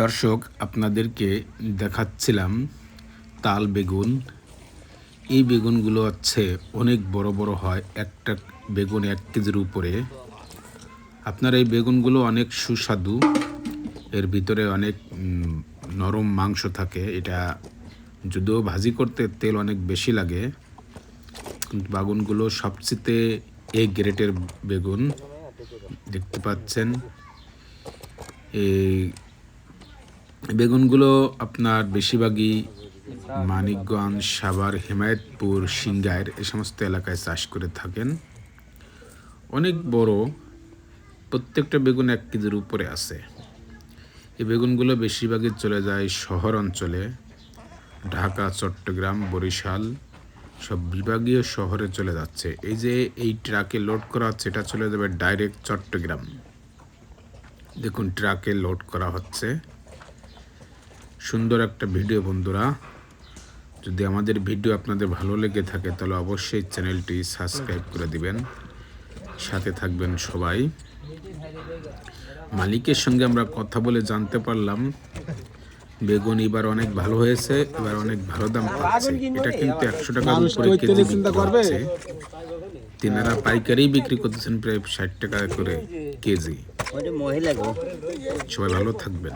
দর্শক, আপনাদেরকে দেখাচ্ছিলাম তাল বেগুন। এই বেগুনগুলো হচ্ছে অনেক বড় বড় হয়, একটা বেগুন 1 কেজির উপরে। আপনার এই বেগুনগুলো অনেক সুস্বাদু, এর ভিতরে অনেক নরম মাংস থাকে। এটা যদিও ভাজি করতে তেল অনেক বেশি লাগে, কিন্তু বেগুনগুলো সবচেয়ে এ গ্রেডের বেগুন। দেখতে পাচ্ছেন এই বেগুনগুলো আপনার বেশিরভাগই মানিকগঞ্জ, সাভার, হেমায়েতপুর, সিংগাইর এই সমস্ত এলাকায় চাষ করে থাকেন। অনেক বড়, প্রত্যেকটা বেগুন 1 কেজির উপরে আছে। এই বেগুনগুলো বেশিরভাগই চলে যায় শহর অঞ্চলে, ঢাকা, চট্টগ্রাম, বরিশাল সব বিভাগীয় শহরে চলে যাচ্ছে। এই যে এই ট্রাকে লোড করা হচ্ছে, এটা চলে যাবে ডাইরেক্ট চট্টগ্রাম। দেখুন, ট্রাকে লোড করা হচ্ছে। সুন্দর একটা ভিডিও বন্ধুরা। যদি আমাদের ভিডিও আপনাদের ভালো লেগে থাকে তাহলে অবশ্যই চ্যানেলটি সাবস্ক্রাইব করে দিবেন, সাথে থাকবেন সবাই। মালিকের সঙ্গে আমরা কথা বলে জানতে পারলাম বেগুন এবার অনেক ভালো হয়েছে, এবার অনেক ভালো দাম পাচ্ছে। এটা কিন্তু 100 টাকার উপরে কেজি বিক্রি হচ্ছে। তিনারা পাইকারি বিক্রি করতেছেন প্রায় 60 টাকা করে কেজি। সবাই ভালো থাকবেন।